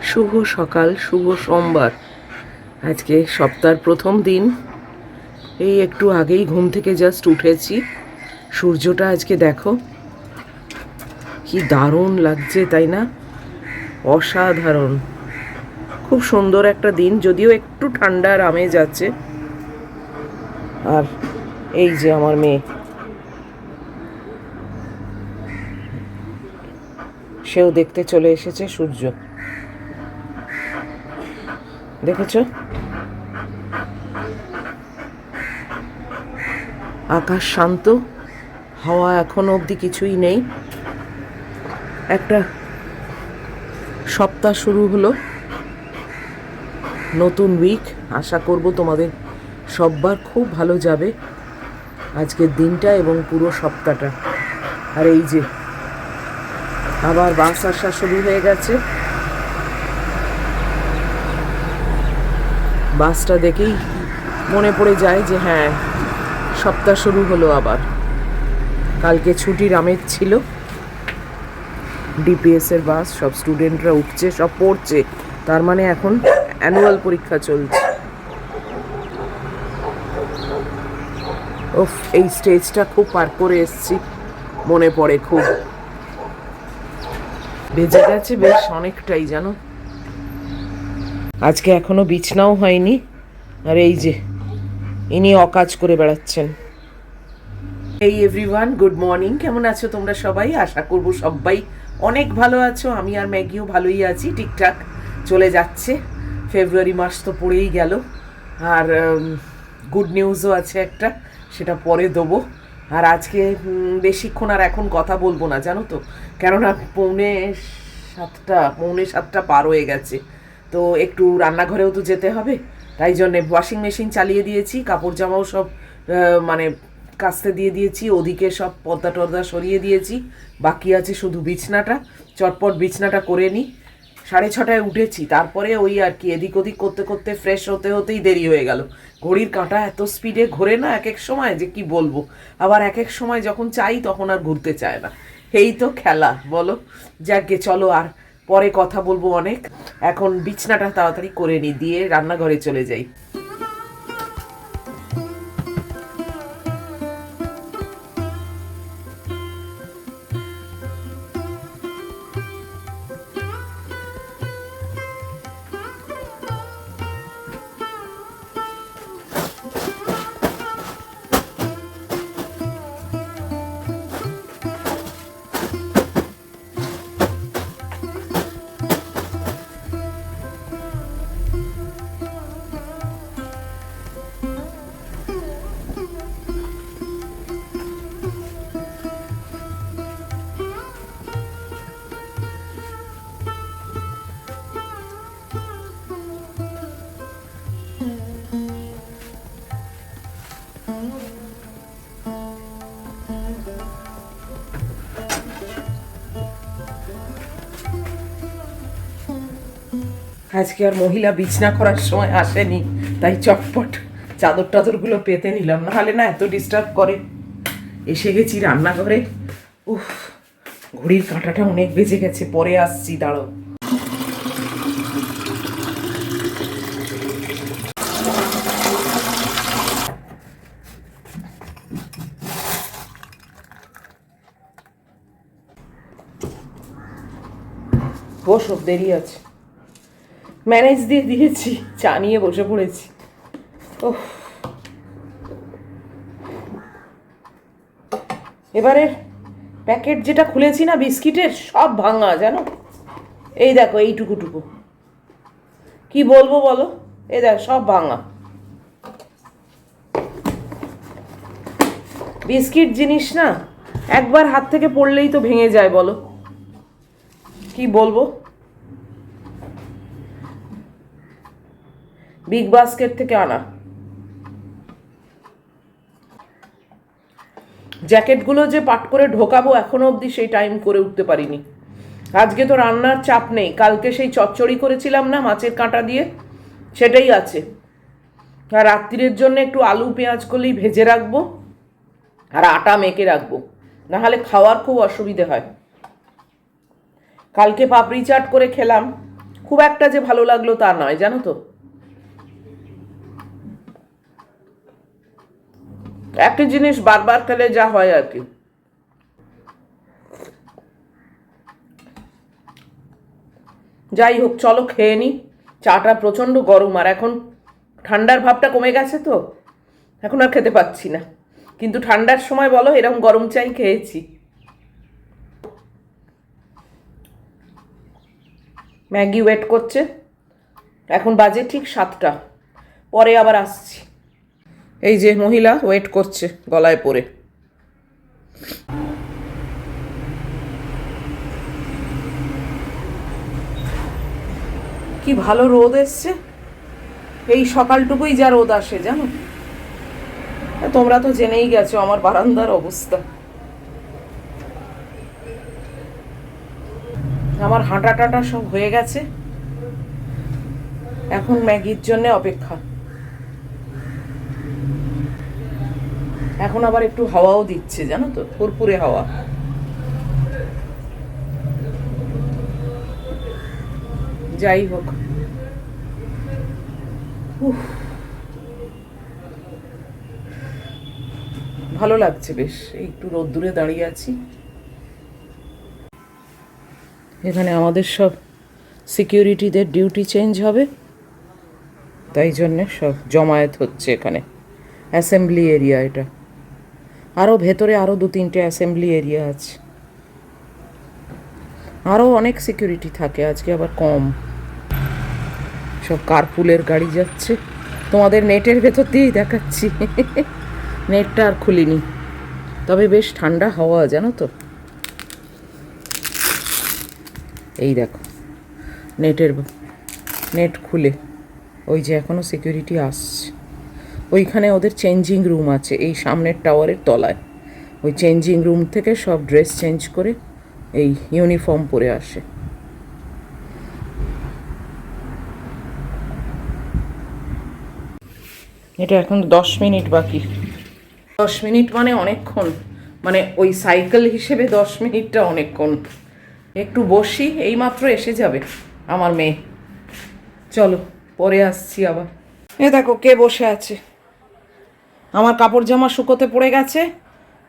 শুভ সকাল, শুভ সোমবার। আজকে সপ্তাহের প্রথম দিন। এই একটু আগেই ঘুম থেকে জাস্ট উঠেছি। সূর্যটা আজকে দেখো কি দারুণ লাগছে, তাই না? অসাধারণ, খুব সুন্দর একটা দিন, যদিও একটু ঠান্ডার আমেজ আছে। আর এই যে আমার মেয়ে, সেও দেখতে চলে এসেছে সূর্য। দেখেছ, আকাশ শান্ত, হাওয়া এখনো অবধি কিছুই নেই। একটা সপ্তাহ শুরু হলো, নতুন উইক। আশা করব তোমাদের সববার খুব ভালো যাবে আজকের দিনটা এবং পুরো সপ্তাহটা। আর এই যে আবার বাস আসা শুরু হয়ে গেছে। বাসটা দেখেই মনে পড়ে যায় যে হ্যাঁ, সপ্তাহ শুরু হলো আবার। কালকে ছুটির আমেজ ছিল। ডিপিএসের বাস, সব স্টুডেন্টরা উঠছে, সব পড়ছে। তার মানে এখন অ্যানুয়াল পরীক্ষা চলছে। ওফ, এই স্টেজটা খুব পার করে এসছি, মনে পড়ে খুব। বেজে গেছে বেশ অনেকটাই, জানো। আজকে এখনো বিছনাও হয়নি। আর এই যে ইনি অকাজ করে বেড়াচ্ছেন। এই এভরিওয়ান, গুড মর্নিং। কেমন আছো তোমরা সবাই? আশা করব সবাই অনেক ভালো আছো। আমি আর ম্যাগিও ভালোই আছি, ঠিকঠাক চলে যাচ্ছে। ফেব্রুয়ারি মাস তো পড়েই গেল। আর গুড নিউজও আছে একটা, সেটা পরে দেবো। আর আজকে বেশিক্ষণ আর এখন কথা বলবো না, জানো তো, কেননা পৌনে সাতটা পার হয়ে গেছে। তো একটু রান্নাঘরেও তো যেতে হবে, তাই জন্যে ওয়াশিং মেশিন চালিয়ে দিয়েছি। কাপড় জামাও সব মানে কাচতে দিয়ে দিয়েছি। ওদিকে সব পর্দা টর্দা সরিয়ে দিয়েছি। বাকি আছে শুধু বিছনাটা। চটপট বিছনাটা করে নিই। 6:30 উঠেছি, তারপরে ওই আর কি এদিক ওদিক করতে করতে ফ্রেশ হতে হতেই দেরি হয়ে গেল। ঘড়ির কাঁটা এত স্পিডে ঘোরে না এক এক সময়, যে কি বলবো। আবার এক এক সময় যখন চাই তখন আর ঘুরতে চায় না। এই তো খেলা, বলো। যাকে চলো, আর পরে কথা বলবো অনেক। এখন বিছনাটা তাড়াতাড়ি করে নিই, দিয়ে রান্নাঘরে চলে যাই। আজকে আর মহিলা বিছনা করার সময় আসেনি, তাই চটপট চাদর টাদরগুলো পেতে নিলাম, নাহলে না এত ডিস্টার্ব করে। এসে গেছি রান্নাঘরে। উফ, ঘড়ির কাঁটাটা অনেক বেজে গেছে, পরে আসছি, দাঁড়ো। বসো, দেরি আছে। ম্যানেজ দিয়ে দিয়েছি, চা নিয়ে বসে পড়েছি। ওহ, এবারে প্যাকেট যেটা খুলেছি না বিস্কিটের, সব ভাঙা, জানো। এই দেখো, এইটুকুটুকু কি বলবো বলো। এই দেখো, সব ভাঙা। বিস্কিট জিনিস না, একবার হাত থেকে পড়লেই তো ভেঙে যায়, বলো। কি বলবো। বিগ বাস্কেট থেকে আনা জ্যাকেটগুলো যে পাট করে ঢোকাবো, এখনো অবধি সেই টাইম করে উঠতে পারিনি। আজকে তো রান্নার চাপ নেই, কালকে সেই চচ্চড়ি করেছিলাম না মাছের কাঁটা দিয়ে, সেটাই আছে। আর রাত্রির জন্য একটু আলু পেঁয়াজ করলেই ভেজে রাখবো, আর আটা মেখে রাখবো, নাহলে খাওয়ার খুব অসুবিধে হয়। কালকে পাপড়ি চাট করে খেলাম, খুব একটা যে ভালো লাগলো তা নয়, জানো তো। একটা জিনিস বারবার খেলে যা হয় আর কি। যাই হোক, চলো খেয়ে নি। চাটা প্রচণ্ড গরম, আর এখন ঠান্ডার ভাবটা কমে গেছে তো এখন আর খেতে পাচ্ছি না, কিন্তু ঠান্ডার সময় বলো এরকম গরম চাই খেয়েছি। ম্যাগি ওয়েট করছে, এখন বাজে ঠিক 7টা, পরে আবার আসছি। এই যে মহিলা ওয়েট করছে গলায় পরে। কি ভালো রোদ এসছে, এই সকালটুকুই যা রোদ আসে জানো। তোমরা তো জেনেই গেছো আমার বারান্দার অবস্থা। আমার হাঁটা টাটা সব হয়ে গেছে, এখন ম্যাগির জন্য অপেক্ষা। এখন আবার একটু হাওয়াও দিচ্ছে জানো তো, ফুরফুরে হাওয়া। যাই হোক, ভালো লাগছে বেশ, একটু রোদ্দুরে দাঁড়িয়ে আছি। এখানে আমাদের সব সিকিউরিটিদের ডিউটি চেঞ্জ হবে, তাই জন্যে সব জমায়েত হচ্ছে এখানে। অ্যাসেম্বলি এরিয়া এটা, আরও ভেতরে আরও 2-3টে অ্যাসেম্বলি এরিয়া আছে, আরও অনেক সিকিউরিটি থাকে, আজকে আবার কম। সব কারপুলের গাড়ি যাচ্ছে, তোমাদের নেটের ভেতর দিয়েই দেখাচ্ছি। নেটটা আর খুলিনি, তবে বেশ ঠান্ডা হাওয়া জানো তো। এই দেখো নেট খুলে, ওই যে এখনও সিকিউরিটি আসছে। ওইখানে ওদের চেঞ্জিং রুম আছে এই সামনের টাওয়ারের তলায়, ওই চেঞ্জিং রুম থেকে সব ড্রেস চেঞ্জ করে এই ইউনিফর্ম পরে আসে। এটা এখন 10 মিনিট বাকি। 10 মিনিট মানে অনেকক্ষণ, মানে ওই সাইকেল হিসেবে 10 মিনিটটা অনেকক্ষণ। একটু বসি, এইমাত্র এসে যাবে আমার মেয়ে। চলো পরে আসছি আবার। এ দেখো কে বসে আছে, আমার কাপড় জামা শুকোতে পড়ে গেছে,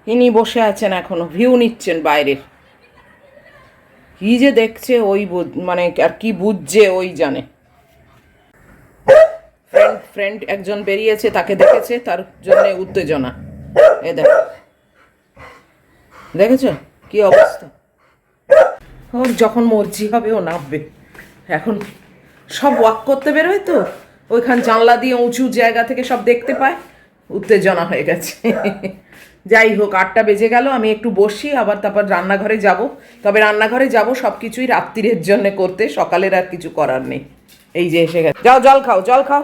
ইনি বসে আছেন এখনো, ভিউ নিচ্ছেন বাইরের। কি যে দেখছে ওই মানে আর কি বুঝছে ওই জানে। ফ্রেন্ড একজন বেরিয়েছে, তাকে দেখেছে, তার জন্য উত্তেজনা। এ দেখো, দেখেছ কি অবস্থা। ওর যখন মর্জি হবে ও নামবে। এখন সব ওয়াক করতে বেরোয় তো, ওইখান জানলা দিয়ে উঁচু জায়গা থেকে সব দেখতে পায়, উত্তেজনা হয়ে গেছে। যাই হোক, 8টা বেজে গেল, আমি একটু বসি, আবার তারপর রান্নাঘরে যাব। তবে রান্নাঘরে যাব সব কিছুই রাত্রিরের জন্য করতে, সকালের আর কিছু করার নেই। এই যে এসে গেছে, যাও জল খাও, জল খাও,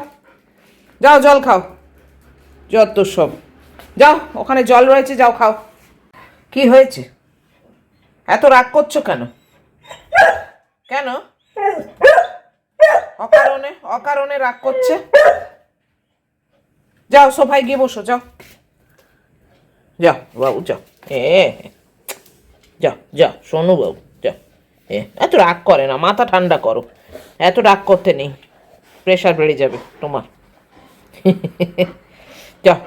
যাও জল খাও, যত সব। যাও, ওখানে জল রয়েছে, যাও খাও। কি হয়েছে, এত রাগ করছো কেন? কেন অকারণে অকারণে রাগ করছে? যাও সোফায় গিয়ে বসো, যাও যাও বাবু, যাও। যাও যাও সোনু বাবু, যাও। এত রাগ করে না, মাথা ঠান্ডা করো, এত রাগ করতে নেই, প্রেশার বেড়ে যাবে তোমার। যাও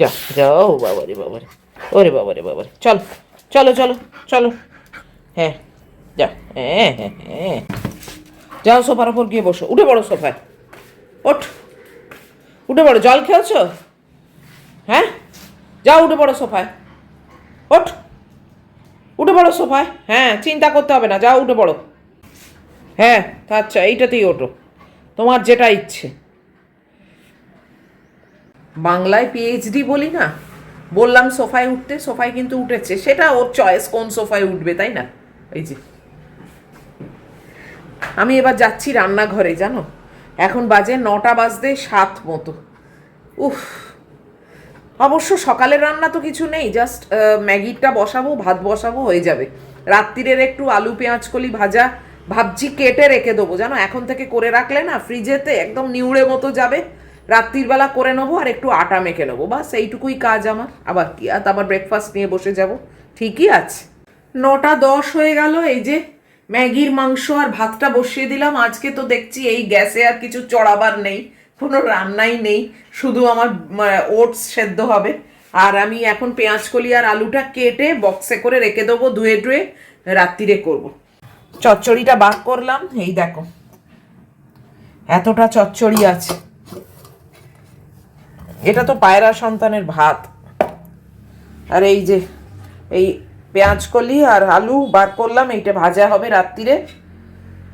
যাও যাও, বাবারে বাবারে, ওরে বাবারে বাবারে, চলো চলো চলো চলো। হ্যাঁ যাও, হ্যাঁ যাও, সোফার ওপর গিয়ে বসো, উঠে পড়ো সোফায়, ওঠ, উঠে পড়ো। জল খেয়েছো? হ্যাঁ, যাও উঠে পড়ো সোফায়, ওঠ, উঠে পড়ো সোফায়। হ্যাঁ, চিন্তা করতে হবে না, যাও উঠে পড়ো। হ্যাঁ আচ্ছা, এইটাতেই ওঠো, তোমার যেটা ইচ্ছে। বাংলায় পিএইচডি বলি না, বললাম সোফায় উঠতে, সোফায় কিন্তু উঠেছে, সেটা ওর চয়েস কোন সোফায় উঠবে, তাই না? এই যে আমি এবার যাচ্ছি রান্নাঘরে, জানো এখন বাজে 9টা বাজতে 7 মতো। উফ, অবশ্য সকালের রান্না তো কিছু নেই, জাস্ট ম্যাগিটা বসাবো, ভাত বসাবো, হয়ে যাবে। রাত্রিরের একটু আলু পেঁয়াজ কলি ভাজা ভাবছি কেটে রেখে দেবো, জানো এখন থেকে করে রাখলে না ফ্রিজেতে একদম নিউড়ে মতো যাবে। রাত্রির বেলা করে নেবো, আর একটু আটা মেখে নেবো, বাস এইটুকুই কাজ আমার। আবার কি, আর আবার ব্রেকফাস্ট নিয়ে বসে যাব, ঠিকই আছে। 9টা 10 হয়ে গেল, এই যে ম্যাগির মাংস আর ভাতটা বসিয়ে দিলাম। আজকে তো দেখছি এই গ্যাসে আর কিছু চড়াবার নেই, কোনো রান্নাই নেই, শুধু আমার ওটস সেদ্ধ হবে। আর আমি এখন পেঁয়াজকলি আর আলুটা কেটে বক্সে করে রেখে দেবো, ধুয়ে ধুয়ে রাত্রিরে করব। চচ্চড়িটা বার করলাম, এই দেখো এতটা চচ্চড়ি আছে। এটা তো পায়রা সন্তানের ভাত। আর এই যে এই পেঁয়াজকলি আর আলু বার করলাম, এইটা ভাজা হবে রাত্রিরে।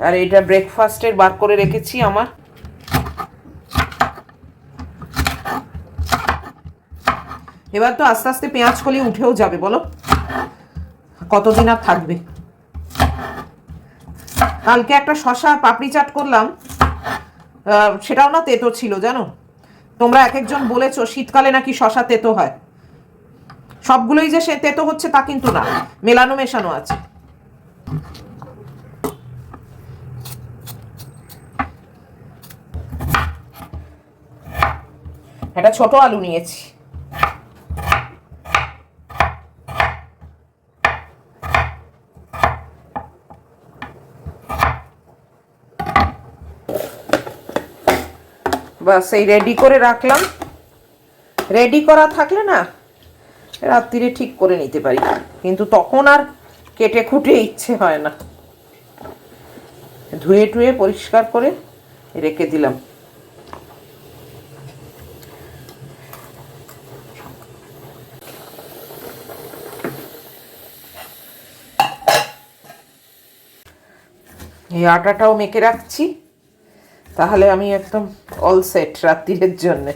আর এটা ব্রেকফাস্টের বার করে রেখেছি আমার। এবার তো আস্তে আস্তে পেঁয়াজকলি উঠেও যাবে, বলো কতদিন আর থাকবে। কালকে একটা শশা পাপড়ি চাট করলাম, সেটাও না তেতো ছিল জানো। তোমরা এক একজন বলেছো শীতকালে নাকি শশা তেতো হয়। সবগুলোই যে সে তেতো হচ্ছে তা কিন্তু না, মেলানো মেশানো আছে। একটা ছোট আলু নিয়েছি। বাস এই রেডি করে রাখলাম। রেডি করা থাকলে না রাত্রিরে ঠিক করে নিতে পারি, কিন্তু তখন আর কেটে খুঁটে ইচ্ছে হয় না। ধুয়ে টুয়ে পরিষ্কার করে রেখে দিলাম। এই আটাটাও মেখে রাখছি, তাহলে আমি একদম অল সেট রাত্রিরের জন্য।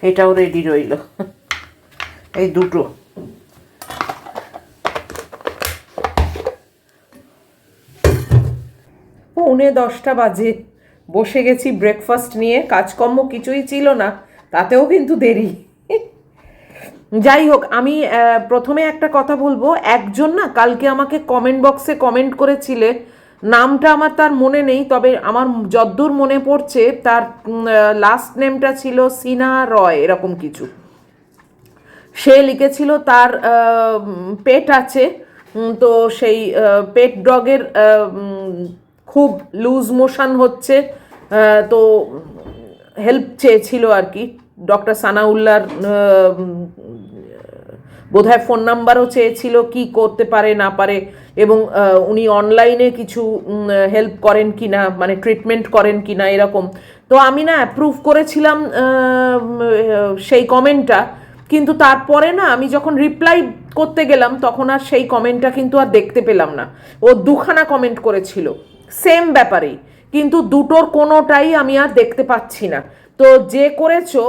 এটাও রেডি রইল, এই দুটো। 9:45 বাজে, বসে গেছি ব্রেকফাস্ট নিয়ে। কাজকর্ম কিছুই ছিল না, তাতেও কিন্তু দেরি। যাই হোক, আমি প্রথমে একটা কথা বলবো। একজন না কালকে আমাকে কমেন্ট বক্সে কমেন্ট করেছিলে, নামটা আমার তার মনে নেই, তবে আমার যদ্দূর মনে পড়ছে তার লাস্ট নেমটা ছিল সিনা রয় এরকম কিছু। সে লিখেছিল তার পেট আছে, তো সেই পেট ডগের খুব লুজ মোশন হচ্ছে, তো হেল্প চেয়েছিল আর কি। ডক্টর সানাউল্লাহর বোধহয় ফোন নাম্বারও চেয়েছিল, কি করতে পারে না পারে, এবং উনি অনলাইনে কিছু হেল্প করেন কি না, মানে ট্রিটমেন্ট করেন কি না এরকম। তো আমি না অ্যাপ্রুভ করেছিলাম সেই কমেন্টটা, কিন্তু তারপরে না আমি যখন রিপ্লাই করতে গেলাম তখন আর সেই কমেন্টটা কিন্তু আর দেখতে পেলাম না। ও দুখানা কমেন্ট করেছিল সেম ব্যাপারেই, কিন্তু দুটোর কোনোটাই আমি আর দেখতে পাচ্ছি না। তো যে করেছো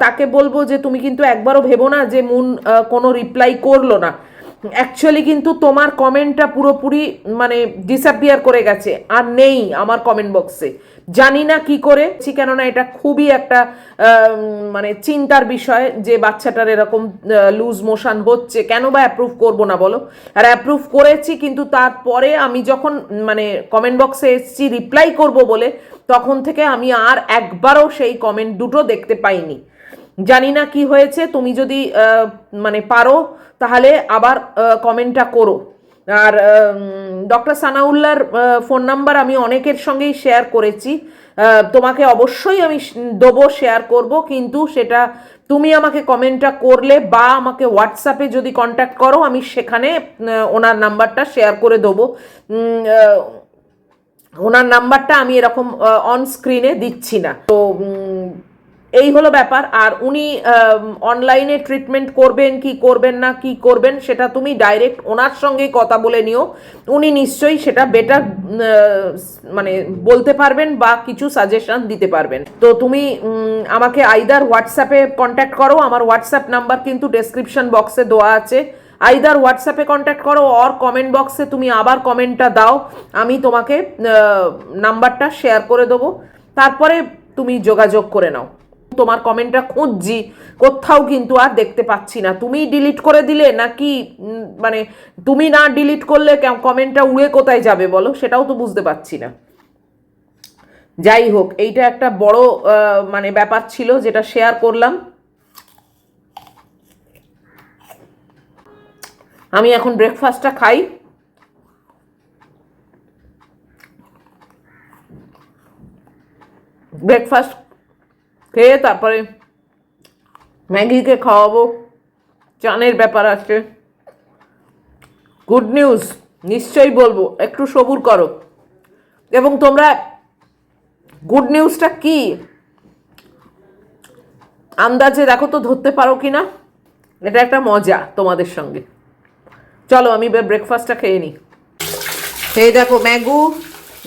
তাকে বলবো যে তুমি কিন্তু একবারও ভেবো না যে মুন কোনো রিপ্লাই করলো না। অ্যাকচুয়ালি কিন্তু তোমার কমেন্টটা পুরোপুরি মানে ডিসঅ্যাপিয়ার করে গেছে, আর নেই আমার কমেন্ট বক্সে। জানি না কি করে, কেননা এটা খুবই একটা মানে চিন্তার বিষয় যে বাচ্চাটার এরকম লুজ মোশন হচ্ছে। কেন বা অ্যাপ্রুভ করবো না বলো? আর অ্যাপ্রুভ করেছি, কিন্তু তারপরে আমি যখন মানে কমেন্ট বক্সে এসেছি রিপ্লাই করব বলে, তখন থেকে আমি আর একবারও সেই কমেন্ট দুটো দেখতে পাইনি। জানি না কি হয়েছে। তুমি যদি মানে পারো তাহলে আবার কমেন্টটা করো। আর ডক্টর সানাউল্লাহর ফোন নাম্বার আমি অনেকের সঙ্গেই শেয়ার করেছি, তোমাকে অবশ্যই আমি দেবো, শেয়ার করব, কিন্তু সেটা তুমি আমাকে কমেন্টটা করলে বা আমাকে হোয়াটসঅ্যাপে যদি কন্ট্যাক্ট করো, আমি সেখানে ওনার নাম্বারটা শেয়ার করে দেবো। ওনার নাম্বারটা আমি এরকম অন স্ক্রিনে দিচ্ছি না। তো এই হলো ব্যাপার। আর উনি অনলাইনে ট্রিটমেন্ট করবেন কি করবেন না, কি করবেন সেটা তুমি ডাইরেক্ট ওনার সঙ্গেই কথা বলে নিও। উনি নিশ্চয়ই সেটা বেটার মানে বলতে পারবেন বা কিছু সাজেশন দিতে পারবেন। তো তুমি আমাকে আইদার হোয়াটসঅ্যাপে কন্ট্যাক্ট করো, আমার হোয়াটসঅ্যাপ নাম্বার কিন্তু ডেসক্রিপশন বক্সে দেওয়া আছে। আইদার হোয়াটসঅ্যাপে কন্ট্যাক্ট করো অর কমেন্ট বক্সে তুমি আবার কমেন্টটা দাও, আমি তোমাকে নাম্বারটা শেয়ার করে দেবো, তারপরে তুমি যোগাযোগ করে নাও। তোমার কমেন্টটা খুঁজছি, কোথাও কিন্তু আর দেখতে পাচ্ছি না। তুমি ডিলিট করে দিলে নাকি, মানে তুমি না ডিলিট করলে কমেন্টটা উড়ে কোথায় যাবে বলো, সেটাও তো বুঝতে পারছি না। যাই হোক, এইটা একটা বড় মানে ব্যাপার ছিল যেটা শেয়ার করলাম। আমি এখন ব্রেকফাস্টটা খাই। ব্রেকফাস্ট খেয়ে তারপরে ম্যাগিকে খাওয়াবো, চানের ব্যাপার আছে। গুড নিউজ নিশ্চয়ই বলবো, একটু সবুর করো। এবং তোমরা গুড নিউজটা কি আন্দাজে দেখো তো ধরতে পারো কি না। এটা একটা মজা তোমাদের সঙ্গে। চলো আমি ব্রেকফাস্টটা খেয়ে নিই। এই দেখো ম্যাগু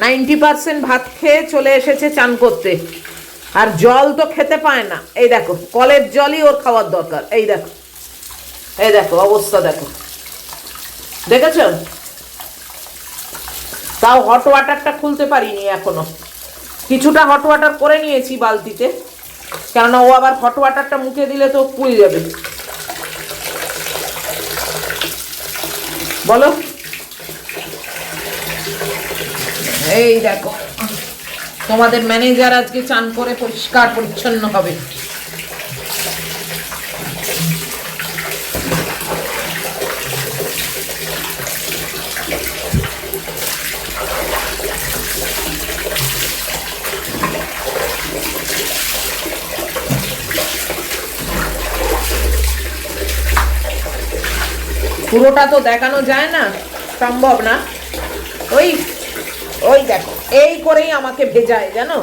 90% ভাত খেয়ে চলে এসেছে চান করতে, আর জল তো খেতে পায় না। এই দেখো কলের জলই ওর খাওয়ার দরকার। এই দেখো, এই দেখো অবস্থা দেখো, দেখেছ? তাও হট ওয়াটারটা খুলতে পারিনি এখনো। কিছুটা হট ওয়াটার করে নিয়েছি বালতিতে, কেননা ও আবার হট ওয়াটারটা মুখে দিলে তো পুড়ে যাবে। বলো। এই দেখো তোমাদের ম্যানেজার আজকে চান করে পরিষ্কার পরিচ্ছন্ন হবে। পুরোটা তো দেখানো যায় না, সম্ভব না। ওই ওই দেখো এই করেই আমাকে ভেজায়, জানো,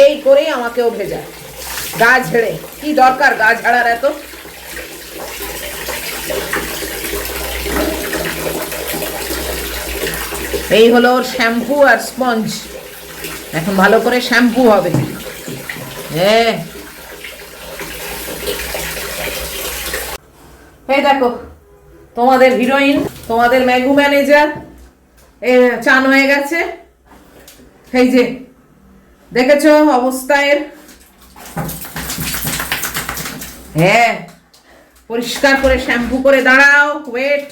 এই করেই আমাকেও ভেজায় গা ঝেড়ে। কি দরকার গা ঝাড়ার এত? এই হলো ওর শ্যাম্পু আর স্পঞ্জ। এখন ভালো করে শ্যাম্পু হবে। হ্যাঁ এই দেখো তোমাদের হিরোইন, তোমাদের ম্যাগু ম্যানেজার চান হয়ে গেছে। এই যে দেখেছো অবস্থা এর। হ্যাঁ পরিষ্কার করে শ্যাম্পু করে দাঁড়াও, ওয়েট।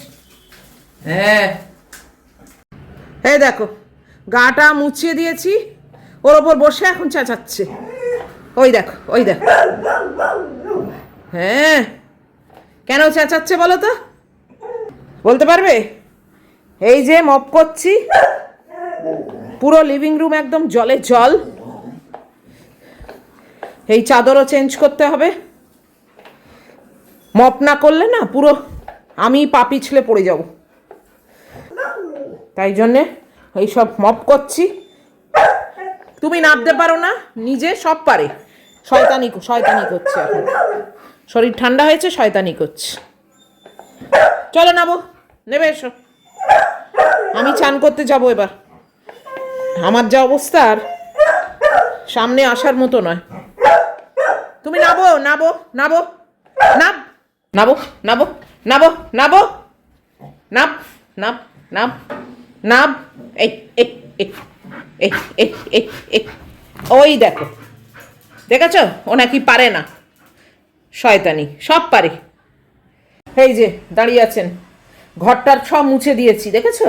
হ্যাঁ এই দেখো গাটা মুছিয়ে দিয়েছি, ওর ওপর বসে এখন চেঁচাচ্ছে। ওই দেখো, ওই দেখো। হ্যাঁ কেন চেঁচাচ্ছে বলো তো? বলতে পারবে? এই যে মপ করছি, পুরো লিভিং রুম একদম জলে জল। এই চাদরও চেঞ্জ করতে হবে। মপ না করলে না পুরো আমি পা পিছলে পড়ে যাব, তাই জন্যে এইসব মপ করছি। তুমি নামতে পারো না, নিজে সব পারে। শয়তানি শয়তানি করছে এখন, শরীর ঠান্ডা হয়েছে, শয়তানি করছে। চলো নাবো, নেবে এসো। আমি চান করতে যাব এবার। আমার যা অবস্থা আর সামনে আসার মতো নয়। তুমি নাবো নাবো নাবো, নাব নাবো নাবো নাবো নাবো, নাব নাব নাব নাব। এই এই এই এই এই এই এই ওই দেখো, দেখেছো ও নাকি পারে না, শয়তানি সব পারে। এই যে দাঁড়িয়ে আছেন, ঘরটার সব মুছে দিয়েছি, দেখেছো?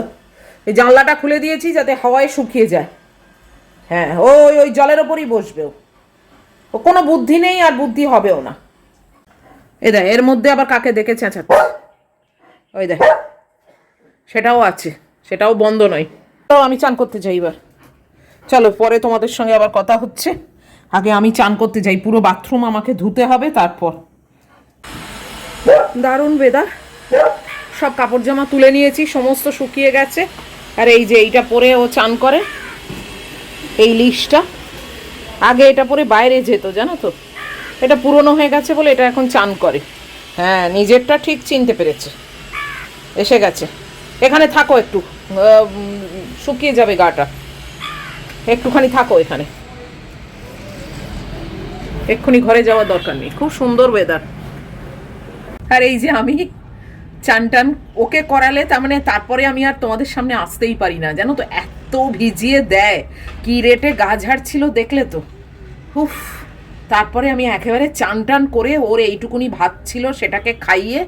এই জানলাটা খুলে দিয়েছি যাতে হাওয়ায় শুকিয়ে যায়। হ্যাঁ ওই ওই জলের ওপরই বসবে ও, কোনো বুদ্ধি নেই আর বুদ্ধি হবেও না। এই দেখ এর মধ্যে আবার কাকে দেখে চেঁচাচ্ছে, ওই দেখ সেটাও আছে, সেটাও বন্ধ নয়। তো আমি চান করতে যাই এবার। চলো পরে তোমাদের সঙ্গে আবার কথা হচ্ছে, আগে আমি চান করতে যাই। পুরো বাথরুম আমাকে ধুতে হবে তারপর। দারুণ ওয়েদার, সব কাপড় জামা তুলে নিয়েছি, সমস্ত শুকিয়ে গেছে। আর এই যে এইটা পরে ও চান করে, এই লিস্টটা আগে এটা পরে বাইরে যেত, জানো তো। এটা পুরনো হয়ে গেছে বলে এটা এখন চান করে। হ্যাঁ নিজেরটা ঠিক চিনতে পেরেছে, এসে গেছে। এখানে থাকো একটু, শুকিয়ে যাবে গাটা, একটুখানি থাকো এখানে, এক্ষুনি ঘরে যাওয়ার দরকার নেই। খুব সুন্দর ওয়েদার। আর এই যে আমি চান টান ওকে করালে তার মানে তারপরে আমি আর তোমাদের সামনে আসতেই পারি না, জানো তো। এত ভিজিয়ে দেয়, কি রেটে গা ঝাড়ছিল দেখলে তো। উফ, তারপরে আমি একেবারে চান টান করে ওর এইটুকুনি ভাত ছিল সেটাকে খাইয়ে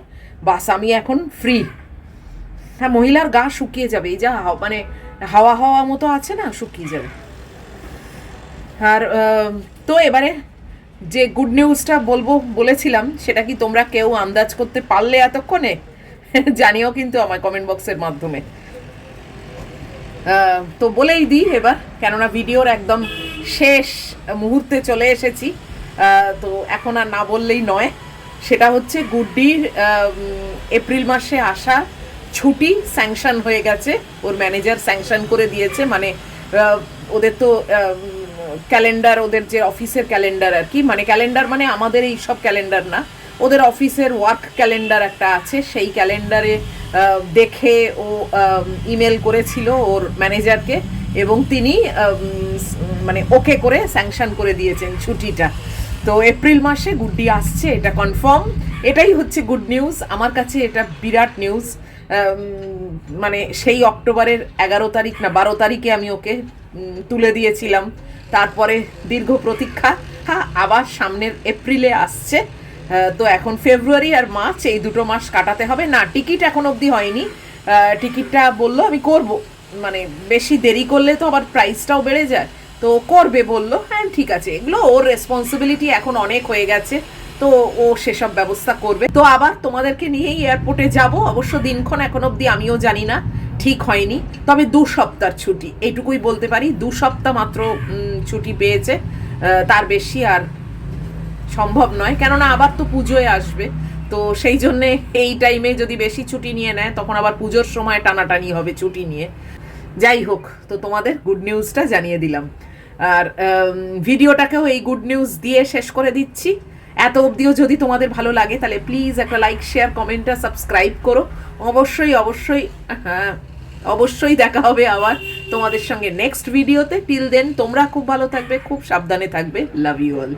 বাস আমি এখন ফ্রি। হ্যাঁ মহিলার গা শুকিয়ে যাবে, এই যা মানে হাওয়া হাওয়া মতো আছে না, শুকিয়ে যাবে। আর তো এবারে যে গুড নিউজটা বলবো বলেছিলাম, সেটা কি তোমরা কেউ আন্দাজ করতে পারলে এতক্ষণে? জানিও কিন্তু আমার কমেন্ট বক্সের মাধ্যমে। তো বলেই দিই এবার, কেননা ভিডিওর একদম শেষ মুহূর্তে চলে এসেছি। তো এখন আর না বললেই নয়। সেটা হচ্ছে গুড্ডির এপ্রিল মাসে আসা ছুটি স্যাংশন হয়ে গেছে, ওর ম্যানেজার স্যাংশন করে দিয়েছে। মানে ওদের তো ক্যালেন্ডার, ওদের যে অফিসের ক্যালেন্ডার আর কি, মানে ক্যালেন্ডার মানে আমাদের এই সব ক্যালেন্ডার না, ওদের অফিসের ওয়ার্ক ক্যালেন্ডার একটা আছে, সেই ক্যালেন্ডারে দেখে ও ইমেল করেছিল ওর ম্যানেজারকে, এবং তিনি মানে ওকে করে স্যাংশন করে দিয়েছেন ছুটিটা। তো এপ্রিল মাসে গুড্ডি আসছে, এটা কনফার্ম। এটাই হচ্ছে গুড নিউজ আমার কাছে, এটা বিরাট নিউজ। মানে সেই অক্টোবরের 11 তারিখ না 12 তারিখে আমি ওকে তুলে দিয়েছিলাম। তারপরে দীর্ঘ প্রতীক্ষা, আবার সামনের এপ্রিলে আসছে। তো এখন ফেব্রুয়ারি আর মার্চ, এই দুটো মাস কাটাতে হবে। না, টিকিট এখন অবধি হয়নি। টিকিটটা বললো আমি করব, মানে বেশি দেরি করলে তো আবার প্রাইসটাও বেড়ে যায়, তো করবে বললো। হ্যাঁ ঠিক আছে, এগুলো ওর রেসপন্সিবিলিটি এখন অনেক হয়ে গেছে, তো ও সেসব ব্যবস্থা করবে। তো আবার তোমাদেরকে নিয়েই এয়ারপোর্টে যাব। অবশ্য দিনক্ষণ এখন অবধি আমিও জানি না, ঠিক হয়নি। তবে 2 সপ্তাহ ছুটি, এইটুকুই বলতে পারি। 2 সপ্তাহ মাত্র ছুটি পেয়েছে, তার বেশি আর সম্ভব নয়, কেননা আবার তো পুজোয় আসবে। তো সেই জন্যে এই টাইমে যদি বেশি ছুটি নিয়ে নেয়, তখন আবার পুজোর সময় টানাটানি হবে ছুটি নিয়ে। যাই হোক, তো তোমাদের গুড নিউজটা জানিয়ে দিলাম। আর ভিডিওটাকেও এই গুড নিউজ দিয়ে শেষ করে দিচ্ছি। এত অবধিও যদি তোমাদের ভালো লাগে, তাহলে প্লিজ একটা লাইক, শেয়ার, কমেন্ট আর সাবস্ক্রাইব করো। অবশ্যই অবশ্যই, হ্যাঁ অবশ্যই দেখা হবে আবার তোমাদের সঙ্গে নেক্সট ভিডিওতে। টিল দেন তোমরা খুব ভালো থাকবে, খুব সাবধানে থাকবে। Love you all.